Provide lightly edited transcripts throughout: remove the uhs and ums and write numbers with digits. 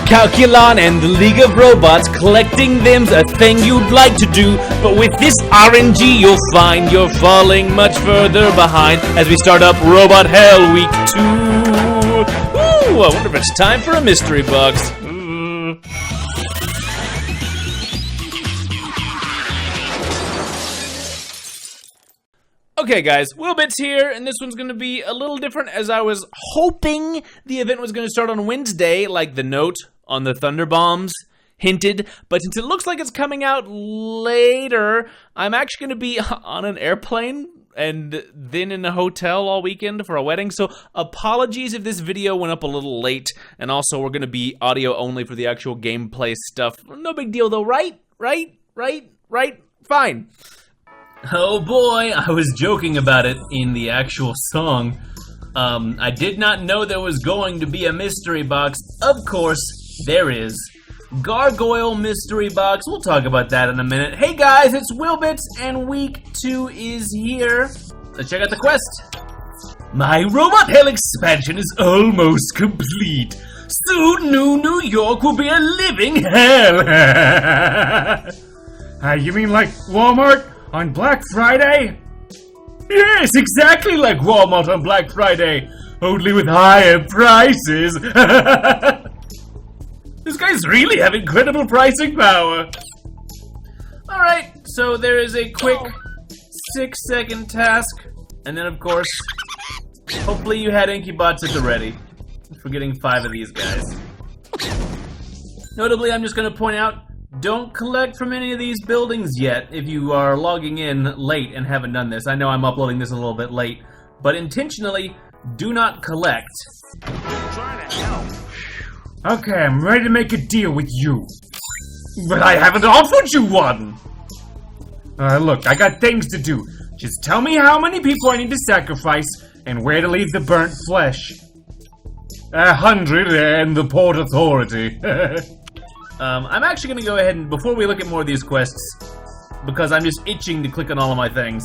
Calculon and the League of Robots. Collecting them's a thing you'd like to do, but with this RNG you'll find you're falling much further behind as we start up Robot Hell Week 2. Ooh, I wonder if it's time for a mystery box. Okay guys, WillBits here, and this one's going to be a little different as I was hoping the event was going to start on Wednesday, like the note on the Thunder Bombs hinted, but since it looks like it's coming out later, I'm actually going to be on an airplane and then in a hotel all weekend for a wedding, so apologies if this video went up a little late, and also we're going to be audio only for the actual gameplay stuff. No big deal though, right? Fine. Oh boy, I was joking about it in the actual song. I did not know there was going to be a mystery box. Of course, there is. Gargoyle mystery box. We'll talk about that in a minute. Hey guys, it's WillBits, and week 2 is here. Let's check out the quest. My Robot Hell expansion is almost complete. Soon, New York will be a living hell. You mean like Walmart on Black Friday? Yes, exactly like Walmart on Black Friday, only with higher prices. This guys really have incredible pricing power. Alright, so there is a quick 6-second task, and then of course, hopefully you had Incubots at the ready for getting 5 of these guys. Notably, I'm just going to point out, don't collect from any of these buildings yet if you are logging in late and haven't done this. I know I'm uploading this a little bit late, but intentionally, do not collect. Okay, I'm ready to make a deal with you. But I haven't offered you one! Look, I got things to do. Just tell me how many people I need to sacrifice and where to leave the burnt flesh. 100 and the Port Authority. I'm actually going to go ahead and, before we look at more of these quests, because I'm just itching to click on all of my things,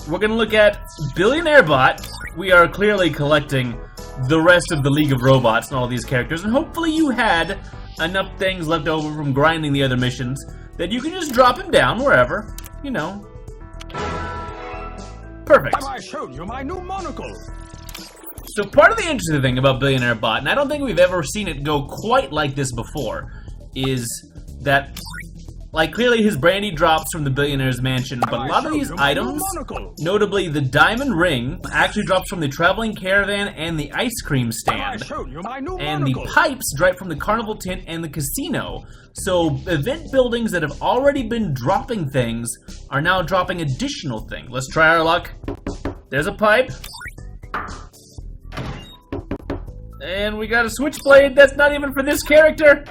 we're going to look at Billionaire Bot. We are clearly collecting the rest of the League of Robots and all of these characters, and hopefully you had enough things left over from grinding the other missions that you can just drop them down wherever, you know. Perfect. Have I shown you my new monocle? So part of the interesting thing about Billionaire Bot, and I don't think we've ever seen it go quite like this before, is that, like, clearly his brandy drops from the Billionaire's mansion, but a lot of these items, notably the diamond ring, actually drops from the traveling caravan and the ice cream stand, and the pipes drop from the carnival tent and the casino. So event buildings that have already been dropping things are now dropping additional things. Let's try our luck. There's a pipe. And we got a switchblade that's not even for this character.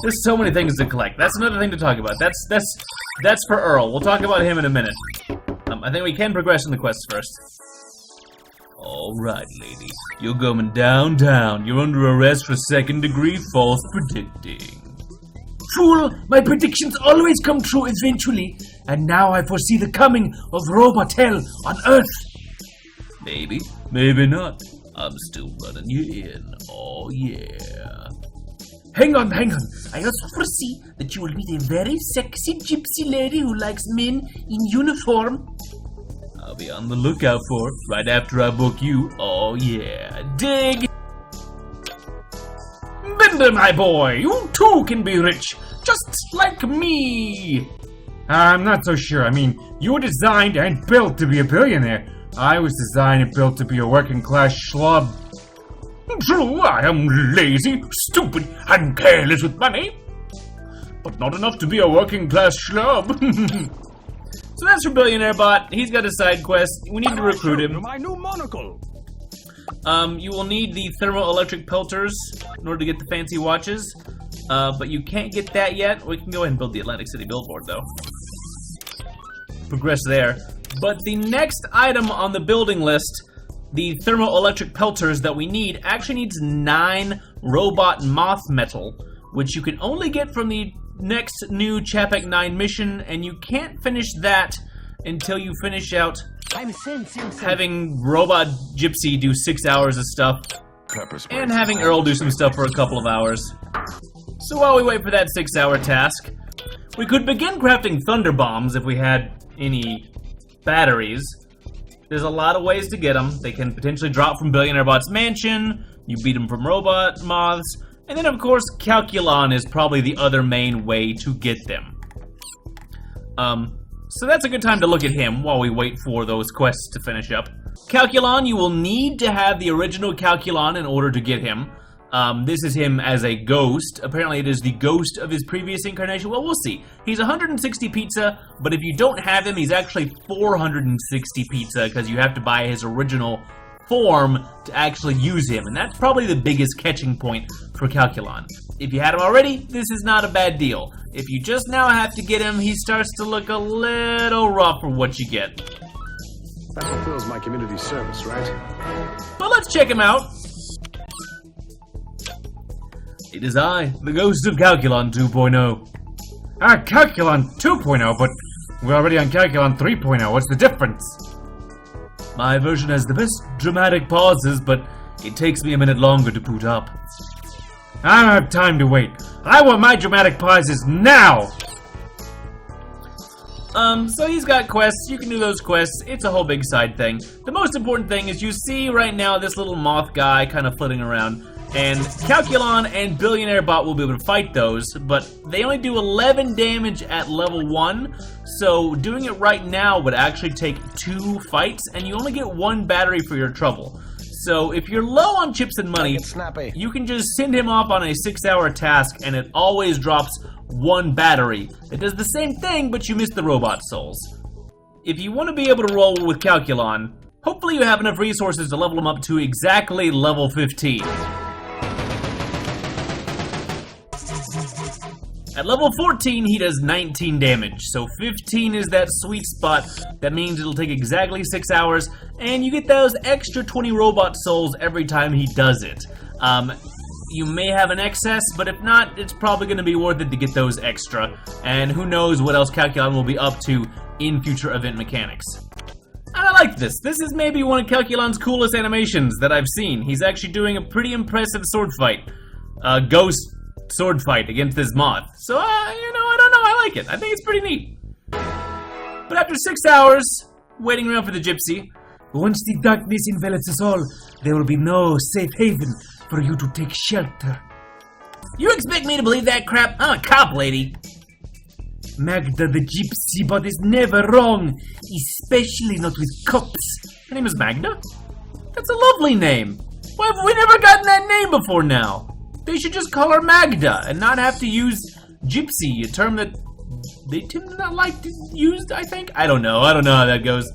There's so many things to collect. That's another thing to talk about. That's for Earl. We'll talk about him in a minute. I think we can progress in the quests first. Alright, lady. You're going downtown. You're under arrest for second-degree false predicting. Fool! My predictions always come true eventually. And now I foresee the coming of Robot Hell on Earth. Maybe. Maybe not. I'm still running you in. Oh, yeah. Hang on. I also foresee that you will meet a very sexy gypsy lady who likes men in uniform. I'll be on the lookout for it right after I book you. Oh, yeah. Dig! Bender, my boy, you too can be rich, just like me. I'm not so sure. I mean, you were designed and built to be a billionaire. I was designed and built to be a working-class schlub. True, I am lazy, stupid, and careless with money, but not enough to be a working-class schlub. So that's for Billionaire Bot. He's got a side quest. We need to recruit him. My new monocle. You will need the thermoelectric pelters in order to get the fancy watches, but you can't get that yet. We can go ahead and build the Atlantic City billboard, though. Progress there. But the next item on the building list, the thermoelectric pelters that we need, actually needs 9 robot moth metal, which you can only get from the next new Chapek 9 mission, and you can't finish that until you finish out having Robot Gypsy do 6 hours of stuff Pepper spray. and having Earl do some stuff for a couple of hours. So while we wait for that 6-hour task, we could begin crafting thunder bombs if we had any batteries. There's a lot of ways to get them. They can potentially drop from Billionaire Bot's mansion, you beat them from robot moths, and then of course Calculon is probably the other main way to get them. So that's a good time to look at him while we wait for those quests to finish up. Calculon, you will need to have the original Calculon in order to get him. This is him as a ghost. Apparently it is the ghost of his previous incarnation. Well, we'll see. He's 160 pizza, but if you don't have him, he's actually 460 pizza because you have to buy his original form to actually use him, and that's probably the biggest catching point for Calculon. If you had him already, this is not a bad deal. If you just now have to get him, he starts to look a little rough for what you get. That fulfills my community service, right? But let's check him out. It is I, the ghost of Calculon 2.0. Calculon 2.0, but we're already on Calculon 3.0. What's the difference? My version has the best dramatic pauses, but it takes me a minute longer to boot up. I don't have time to wait. I want my dramatic pauses now! So he's got quests. You can do those quests. It's a whole big side thing. The most important thing is you see right now this little moth guy kind of flitting around. And Calculon and Billionaire Bot will be able to fight those, but they only do 11 damage at level 1, so doing it right now would actually take 2 fights, and you only get 1 battery for your trouble. So if you're low on chips and money, you can just send him off on a 6-hour task, and it always drops 1 battery. It does the same thing, but you miss the robot souls. If you want to be able to roll with Calculon, hopefully you have enough resources to level him up to exactly level 15. At level 14, he does 19 damage, so 15 is that sweet spot. That means it'll take exactly 6 hours, and you get those extra 20 robot souls every time he does it. You may have an excess, but if not, it's probably going to be worth it to get those extra, and who knows what else Calculon will be up to in future event mechanics. I like this. This is maybe one of Calculon's coolest animations that I've seen. He's actually doing a pretty impressive sword fight. Ghost sword fight against this moth. So, I don't know, I like it. I think it's pretty neat. But after 6 hours, waiting around for the gypsy, once the darkness envelops us all, there will be no safe haven for you to take shelter. You expect me to believe that crap? I'm a cop, lady. Magda the gypsy bot is never wrong, especially not with cops. Her name is Magda? That's a lovely name. Why have we never gotten that name before now? They should just call her Magda and not have to use gypsy, a term that they tend to not like to use, I think. I don't know how that goes.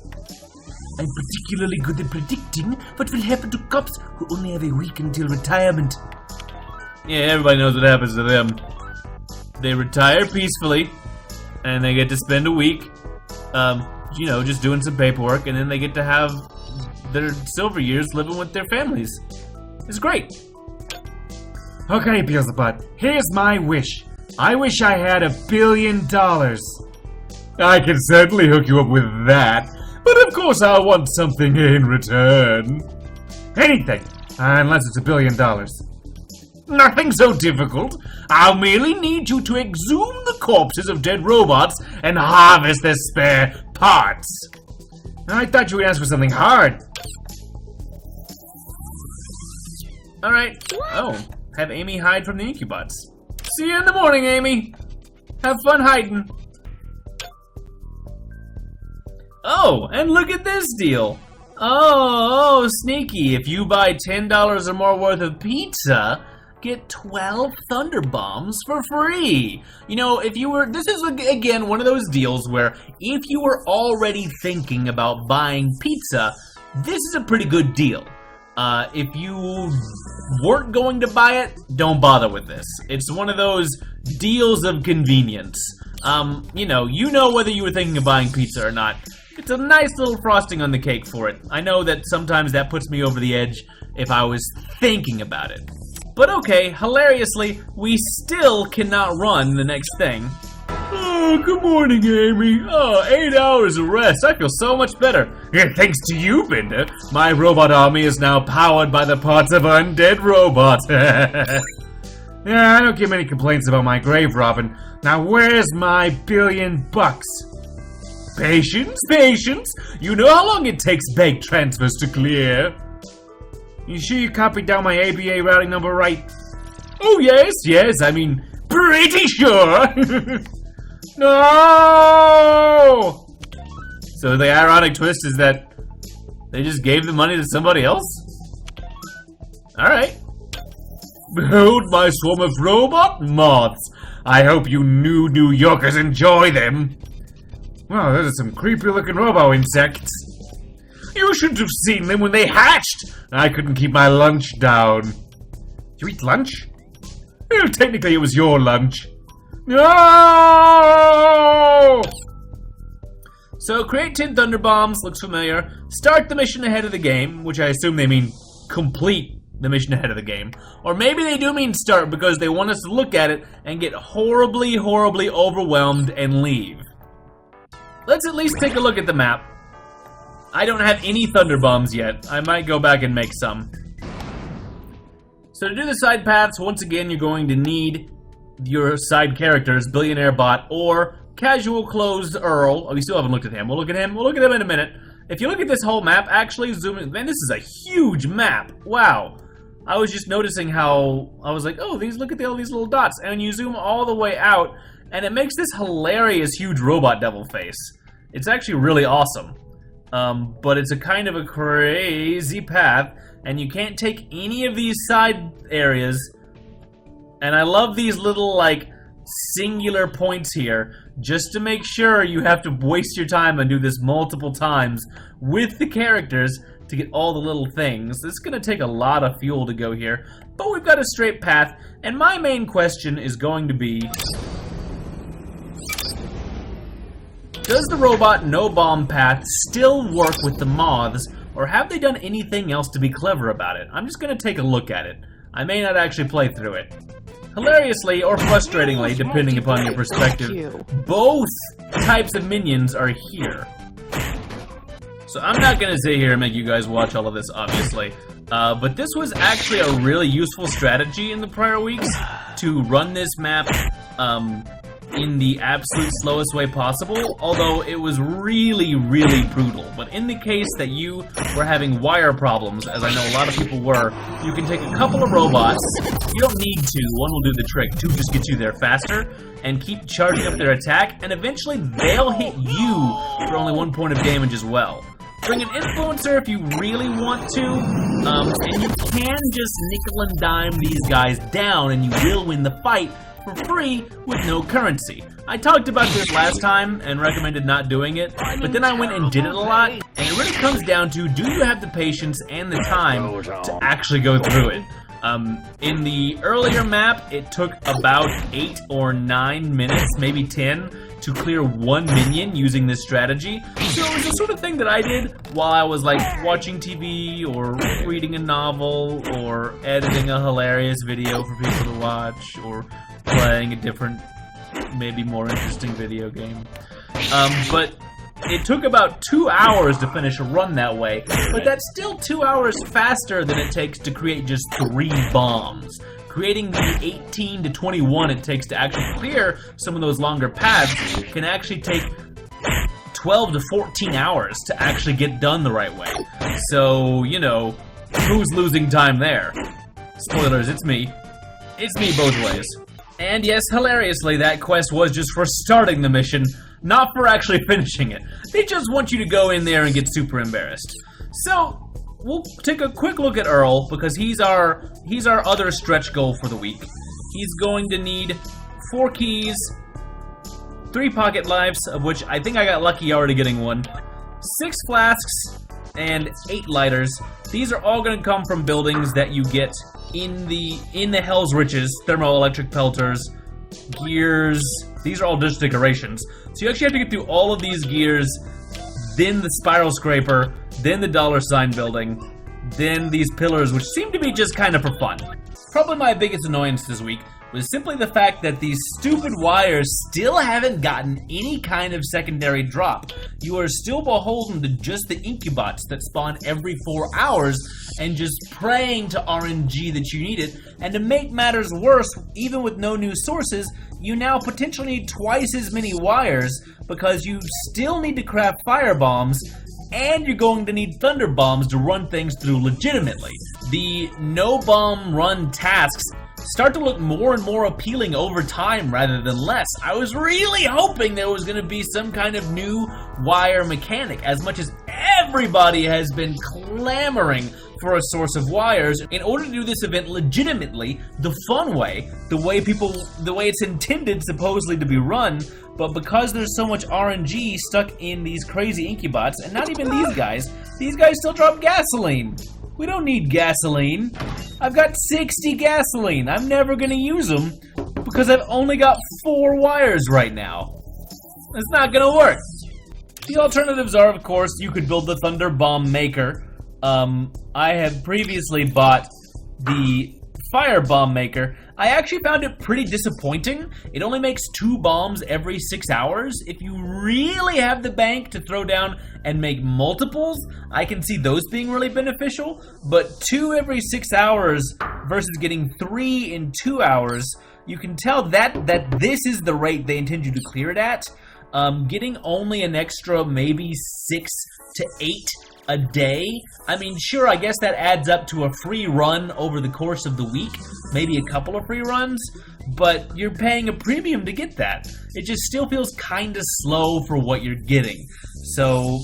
I'm particularly good at predicting what will happen to cops who only have a week until retirement. Yeah, everybody knows what happens to them. They retire peacefully, and they get to spend a week, just doing some paperwork, and then they get to have their silver years living with their families. It's great. Okay, Beelzebub, here's my wish. I wish I had $1 billion. I can certainly hook you up with that, but of course I'll want something in return. Anything, unless it's $1 billion. Nothing so difficult. I'll merely need you to exhume the corpses of dead robots and harvest their spare parts. I thought you would ask for something hard. Alright. Oh. Have Amy hide from the incubots. See you in the morning, Amy. Have fun hiding. Oh, and look at this deal. Oh, sneaky. If you buy $10 or more worth of pizza, get 12 Thunder Bombs for free. This is, again, one of those deals where if you were already thinking about buying pizza, this is a pretty good deal. If you weren't going to buy it, don't bother with this. It's one of those deals of convenience. You know whether you were thinking of buying pizza or not. It's a nice little frosting on the cake for it. I know that sometimes that puts me over the edge if I was thinking about it. But okay, hilariously, we still cannot run the next thing. Oh, good morning, Amy. Oh, 8 hours of rest. I feel so much better. Yeah, thanks to you, Bender. My robot army is now powered by the parts of an undead robot. Yeah, I don't get many complaints about my grave robbing. Now where's my $1,000,000,000? Patience, patience. You know how long it takes bank transfers to clear. You sure you copied down my ABA routing number right? Oh yes, yes, I mean, pretty sure. No! So the ironic twist is that they just gave the money to somebody else? Alright. Behold my swarm of robot moths. I hope you New Yorkers enjoy them. Wow, those are some creepy looking robo insects. You should have seen them when they hatched. I couldn't keep my lunch down. You eat lunch? Well, technically it was your lunch. No! So create 10 thunder bombs, looks familiar. Start the mission ahead of the game, which I assume they mean complete the mission ahead of the game. Or maybe they do mean start because they want us to look at it and get horribly, horribly overwhelmed and leave. Let's at least take a look at the map. I don't have any thunder bombs yet. I might go back and make some. So to do the side paths, once again, you're going to need your side characters, Billionaire Bot or Casual Clothes Earl. Oh, we still haven't looked at him. We'll look at him. We'll look at him in a minute. If you look at this whole map, actually zoom in. Man, this is a huge map. Wow. I was just noticing how I was like, oh, look at all these little dots. And you zoom all the way out, and it makes this hilarious, huge robot devil face. It's actually really awesome. But it's a kind of a crazy path, and you can't take any of these side areas. And I love these little, like, singular points here, just to make sure you have to waste your time and do this multiple times with the characters to get all the little things. This is going to take a lot of fuel to go here, but we've got a straight path, and my main question is going to be, does the robot no-bomb path still work with the moths, or have they done anything else to be clever about it? I'm just going to take a look at it. I may not actually play through it. Hilariously, or frustratingly, depending upon your perspective, both types of minions are here. So I'm not going to sit here and make you guys watch all of this, obviously. But this was actually a really useful strategy in the prior weeks to run this map in the absolute slowest way possible, although it was really, really brutal. But in the case that you were having wire problems, as I know a lot of people were, you can take a couple of robots. You don't need two. One will do the trick. Two just gets you there faster, and keep charging up their attack, and eventually they'll hit you for only 1 point of damage as well. Bring an influencer if you really want to, and you can just nickel and dime these guys down, and you will win the fight for free with no currency. I talked about this last time and recommended not doing it, but then I went and did it a lot, and it really comes down to, do you have the patience and the time to actually go through it? In the earlier map, it took about 8 or 9 minutes, maybe 10, to clear one minion using this strategy. So it was the sort of thing that I did while I was like watching TV or reading a novel or editing a hilarious video for people to watch or playing a different, maybe more interesting video game. But it took about 2 hours to finish a run that way, but that's still 2 hours faster than it takes to create just 3 bombs. Creating the 18 to 21 it takes to actually clear some of those longer paths can actually take 12 to 14 hours to actually get done the right way. So, you know, who's losing time there? Spoilers, it's me. It's me both ways. And yes, hilariously, that quest was just for starting the mission, not for actually finishing it. They just want you to go in there and get super embarrassed. So, we'll take a quick look at Earl, because he's our other stretch goal for the week. He's going to need 4 keys, 3 pocket lives, of which I think I got lucky already getting 1, 6 flasks, and 8 lighters. These are all going to come from buildings that you get in the Hell's Riches, thermoelectric pelters, gears. These are all just decorations. So you actually have to get through all of these gears, then the spiral scraper, then the $sign building, then these pillars, which seem to be just kind of for fun. Probably my biggest annoyance this week was simply the fact that these stupid wires still haven't gotten any kind of secondary drop. You are still beholden to just the incubots that spawn every 4 hours and just praying to RNG that you need it. And to make matters worse, even with no new sources, you now potentially need twice as many wires because you still need to craft fire bombs, and you're going to need thunder bombs to run things through legitimately. The no bomb run tasks start to look more and more appealing over time rather than less. I was really hoping there was going to be some kind of new wire mechanic, as much as everybody has been clamoring for a source of wires in order to do this event legitimately, the fun way, the way it's intended supposedly to be run. But because there's so much RNG stuck in these crazy incubots, and not even these guys still drop gasoline. We don't need gasoline. I've got 60 gasoline. I'm never gonna use them because I've only got 4 wires right now. It's not gonna work. The alternatives are, of course, you could build the Thunder Bomb Maker. I have previously bought the Fire Bomb Maker. I actually found it pretty disappointing. It only makes 2 bombs every 6 hours. If you really have the bank to throw down and make multiples, I can see those being really beneficial. But 2 every 6 hours versus getting 3 in 2 hours, you can tell that this is the rate they intend you to clear it at. Getting only an extra maybe 6 to 8 a day, I mean, sure, I guess that adds up to a free run over the course of the week, maybe a couple of free runs, but you're paying a premium to get that. It just still feels kind of slow for what you're getting. So,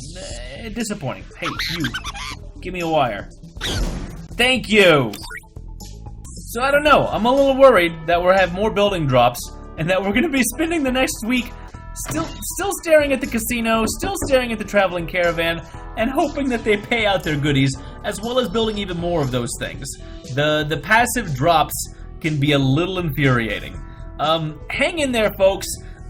disappointing. Hey, you, give me a wire. Thank you! So I don't know, I'm a little worried that we'll have more building drops, and that we're going to be spending the next week still staring at the casino, still staring at the traveling caravan, and hoping that they pay out their goodies, as well as building even more of those things. The passive drops can be a little infuriating. Hang in there, folks.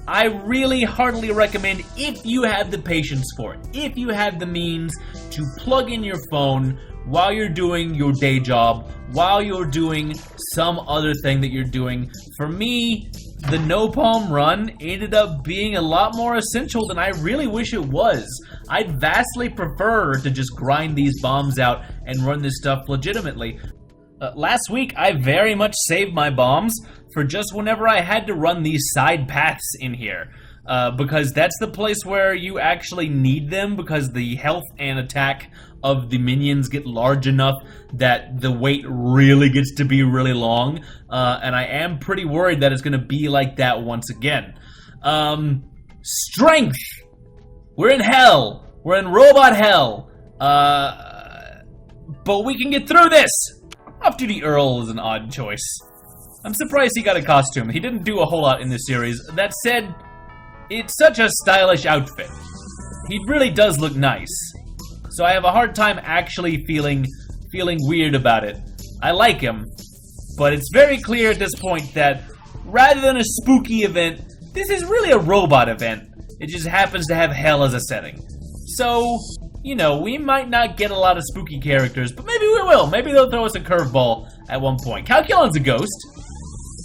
I really heartily recommend, if you have the patience for it, if you have the means to plug in your phone while you're doing your day job, while you're doing some other thing that you're doing. For me, the no palm run ended up being a lot more essential than I really wish it was. I'd vastly prefer to just grind these bombs out and run this stuff legitimately. Last week, I very much saved my bombs for just whenever I had to run these side paths in here. Because that's the place where you actually need them, because the health and attack of the minions get large enough that the wait really gets to be really long. And I am pretty worried that it's going to be like that once again. Strength! We're in hell! We're in robot hell! But we can get through this! Off-Duty Earl is an odd choice. I'm surprised he got a costume. He didn't do a whole lot in this series. That said, it's such a stylish outfit. He really does look nice. So I have a hard time actually feeling weird about it. I like him, but it's very clear at this point that rather than a spooky event, this is really a robot event. It just happens to have hell as a setting. So, you know, we might not get a lot of spooky characters, but maybe we will. Maybe they'll throw us a curveball at one point. Calculon's a ghost.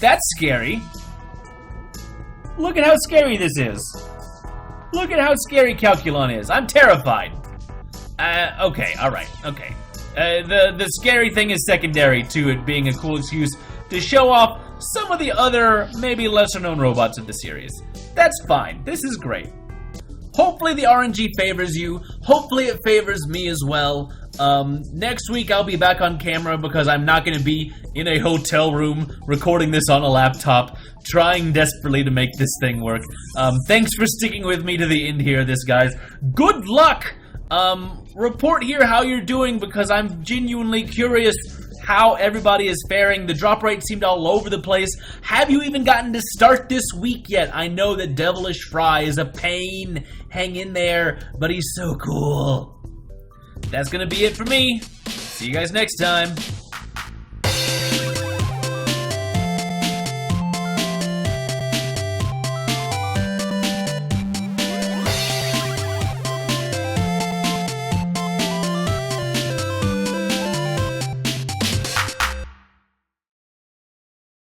That's scary. Look at how scary this is. Look at how scary Calculon is. I'm terrified. Okay, alright, okay. The scary thing is secondary to it being a cool excuse to show off some of the other, maybe lesser-known robots of the series. That's fine. This is great. Hopefully the RNG favors you. Hopefully it favors me as well. Next week I'll be back on camera because I'm not going to be in a hotel room recording this on a laptop, trying desperately to make this thing work. Thanks for sticking with me to the end here, guys. Good luck! Report here how you're doing because I'm genuinely curious how everybody is faring. The drop rate seemed all over the place. Have you even gotten to start this week yet? I know that Devilish Fry is a pain. Hang in there, but he's so cool. That's gonna be it for me. See you guys next time.